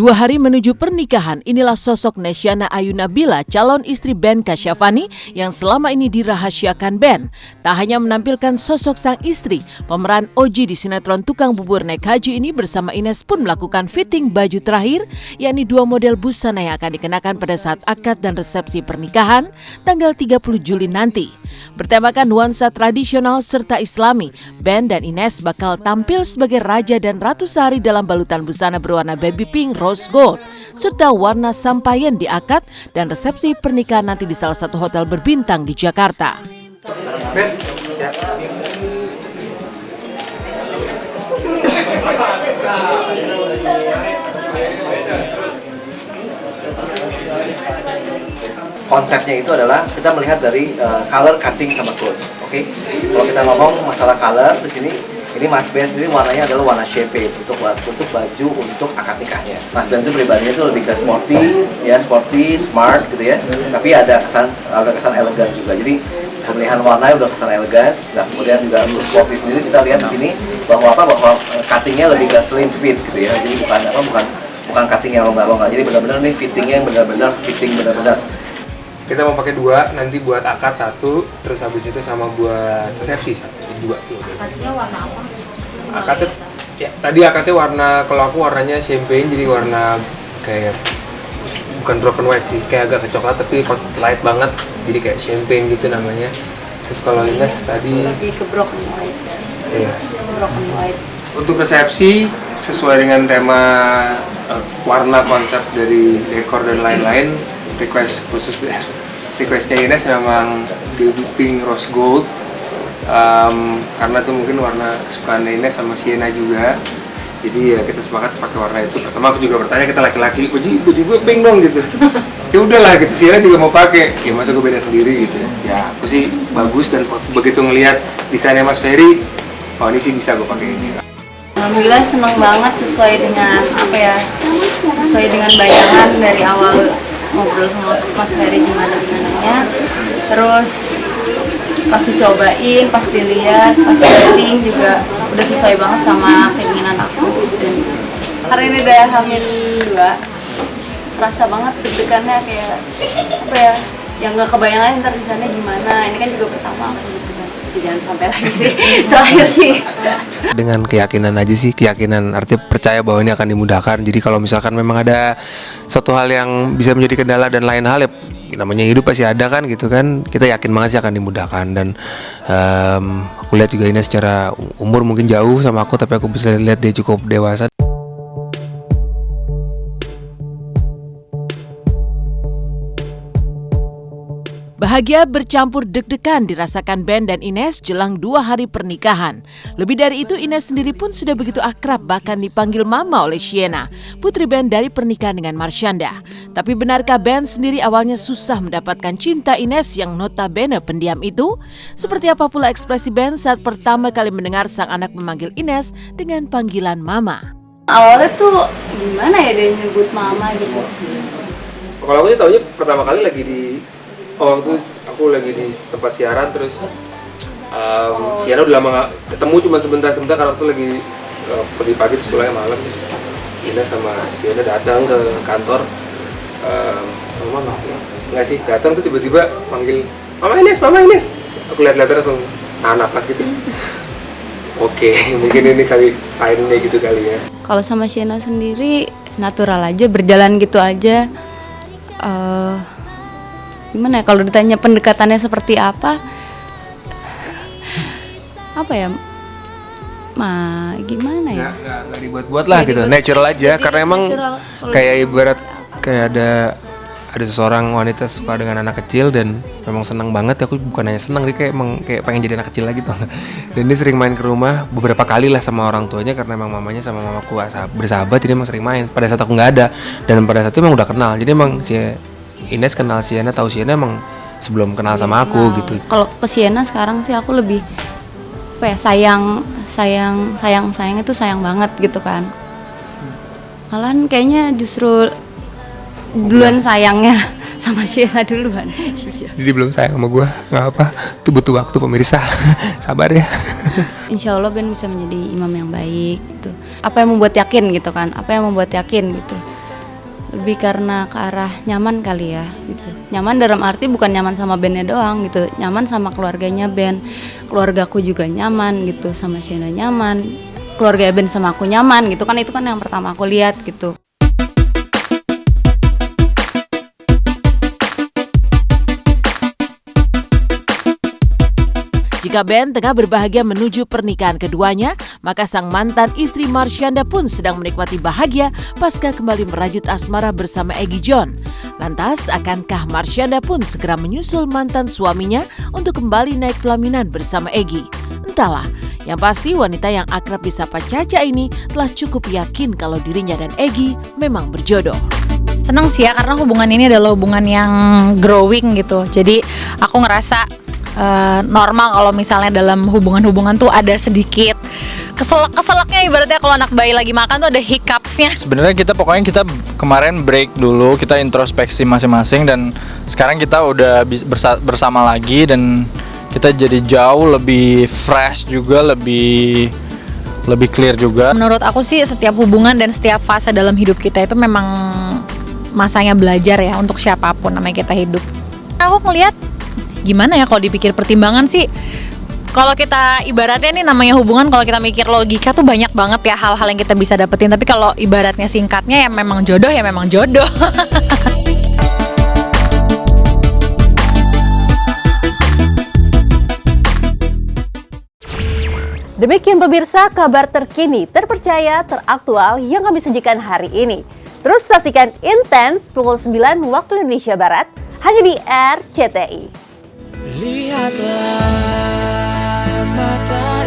2 hari menuju pernikahan, inilah sosok Nesyana Ayu Nabila, calon istri Ben Kasyafani yang selama ini dirahasiakan Ben. Tak hanya menampilkan sosok sang istri, pemeran Oji di sinetron Tukang Bubur Naik Haji ini bersama Ines pun melakukan fitting baju terakhir, yakni 2 model busana yang akan dikenakan pada saat akad dan resepsi pernikahan tanggal 30 Juli nanti. Bertemakan nuansa tradisional serta islami, Ben dan Ines bakal tampil sebagai raja dan ratu sehari dalam balutan busana berwarna baby pink rose gold, serta warna sampayan di akad dan resepsi pernikahan nanti di salah satu hotel berbintang di Jakarta. Ben, ya. Konsepnya itu adalah kita melihat dari color cutting sama clothes, oke? Kalau kita ngomong masalah color di sini, ini Mas Ben sendiri warnanya adalah warna champagne untuk baju untuk akad nikahnya. Mas Ben itu pribadinya itu lebih ke sporty, ya sporty, smart gitu ya. Tapi ada kesan elegan juga. Jadi pemilihan warnanya udah kesan elegan. Nah kemudian juga untuk sporty sendiri kita lihat di sini bahwa cuttingnya lebih ke slim fit gitu ya. Jadi bukan cutting yang longgar-longgar. Jadi benar-benar nih fittingnya benar-benar fitting benar-benar. Kita mau pakai 2, nanti buat akad 1, terus habis itu sama buat resepsi 2. Akadnya warna apa? Akadnya, ya tadi akadnya warna, kalau aku warnanya champagne, jadi warna kayak bukan broken white sih, kayak agak ke coklat tapi light banget, jadi kayak champagne gitu namanya. Terus kalau Ines tadi lebih ke broken white. Iya. Broken white. Untuk resepsi sesuai dengan tema warna konsep dari dekor dan lain-lain, requestnya Ines memang baby pink rose gold, karena itu mungkin warna kesukaan Ines sama Sienna juga. Jadi ya kita sepakat pakai warna itu. Pertama aku juga bertanya, kita laki-laki, baju gue pink dong gitu. Ya udahlah gitu, Sienna juga mau pakai. Ya masa gue beda sendiri gitu. Ya aku sih bagus, dan begitu ngelihat desainnya Mas Ferry, oh ini sih bisa gue pakai ini. Alhamdulillah senang banget, sesuai dengan sesuai dengan bayangan dari awal ngobrol sama Mas Ferry gimana-gimananya. Terus pas dicobain, pas dilihat, pas setting juga udah sesuai banget sama keinginan aku. Dan hari ini udah hamil 2, terasa banget deg-degannya, kayak apa ya, yang nggak kebayang lagi ntar di sana gimana. Ini kan juga pertama aku gitu kan, jangan sampai lagi sih terakhir sih. Dengan keyakinan aja sih, keyakinan artinya percaya bahwa ini akan dimudahkan. Jadi kalau misalkan memang ada suatu hal yang bisa menjadi kendala dan lain hal, ya namanya hidup pasti ada kan gitu kan. Kita yakin banget sih akan dimudahkan. Dan aku lihat juga Ines secara umur mungkin jauh sama aku, tapi aku bisa lihat dia cukup dewasa. Bahagia bercampur deg-degan dirasakan Ben dan Ines jelang 2 hari pernikahan. Lebih dari itu, Ines sendiri pun sudah begitu akrab, bahkan dipanggil Mama oleh Sienna, putri Ben dari pernikahan dengan Marshanda. Tapi benarkah Ben sendiri awalnya susah mendapatkan cinta Ines yang notabene pendiam itu? Seperti apa pula ekspresi Ben saat pertama kali mendengar sang anak memanggil Ines dengan panggilan Mama? Awalnya tuh gimana ya dia nyebut Mama gitu. Kalau aku sih taunya pertama kali lagi di waktu aku lagi di tempat siaran, terus Sienna udah lama gak ketemu, cuma sebentar karena aku lagi pergi pagi terus pulangnya malam. Terus Ines sama Sienna datang ke kantor, Mama nggak sih, datang tuh tiba-tiba manggil Mama Ines. Aku lihat langsung napas gitu. Oke, mungkin ini kali sign-nya gitu kali ya. Kalau sama Sienna sendiri natural aja, berjalan gitu aja. Gimana ya, kalau ditanya pendekatannya seperti apa ya, gimana ya? Nggak dibuat-buat lah gitu, natural aja. Karena emang kayak ibarat kayak ada seseorang wanita suka dengan anak kecil dan memang senang banget. Aku bukan hanya senang, dia kayak pengen jadi anak kecil lagi tuh. Dan dia sering main ke rumah beberapa kali lah sama orang tuanya, karena emang mamanya sama mamaku bersahabat, jadi emang sering main pada saat aku nggak ada. Dan pada saat itu emang udah kenal, jadi emang si Ines kenal Sienna, tahu Sienna emang sebelum kenal sama aku gitu. Kalau ke Sienna sekarang sih aku lebih sayang itu sayang banget gitu kan. Malahan kayaknya justru duluan sayangnya sama Sienna duluan. Jadi belum sayang sama gue, nggak apa, itu butuh waktu pemirsa. Sabar ya. Insya Allah Ben bisa menjadi imam yang baik gitu. Apa yang membuat yakin gitu kan, apa yang membuat yakin gitu. Lebih karena ke arah nyaman kali ya gitu. Nyaman dalam arti bukan nyaman sama bandnya doang gitu, nyaman sama keluarganya band. Keluargaku juga nyaman gitu, sama Shena nyaman. Keluarga band sama aku nyaman gitu kan, itu kan yang pertama aku lihat gitu. Jika band tengah berbahagia menuju pernikahan keduanya, maka sang mantan istri Marshanda pun sedang menikmati bahagia pasca kembali merajut asmara bersama Egy John. Lantas, akankah Marshanda pun segera menyusul mantan suaminya untuk kembali naik pelaminan bersama Egy? Entahlah, yang pasti wanita yang akrab disapa Caca ini telah cukup yakin kalau dirinya dan Egy memang berjodoh. Seneng sih ya, karena hubungan ini adalah hubungan yang growing gitu. Jadi aku ngerasa normal kalau misalnya dalam hubungan-hubungan tuh ada sedikit keselak-keselaknya, ibaratnya kalau anak bayi lagi makan tuh ada hiccupsnya. Sebenarnya kita kemarin break dulu, kita introspeksi masing-masing dan sekarang kita udah bersama lagi dan kita jadi jauh lebih fresh juga, lebih clear juga. Menurut aku sih setiap hubungan dan setiap fase dalam hidup kita itu memang masanya belajar ya untuk siapapun namanya kita hidup. Aku ngelihat gimana ya kalau dipikir pertimbangan sih, kalau kita ibaratnya nih namanya hubungan, kalau kita mikir logika tuh banyak banget ya hal-hal yang kita bisa dapetin, tapi kalau ibaratnya singkatnya ya memang jodoh ya memang jodoh. Demikian pemirsa kabar terkini, terpercaya, teraktual yang kami sajikan hari ini. Terus saksikan Intens pukul 9 waktu Indonesia Barat hanya di RCTI. Lihatlah mata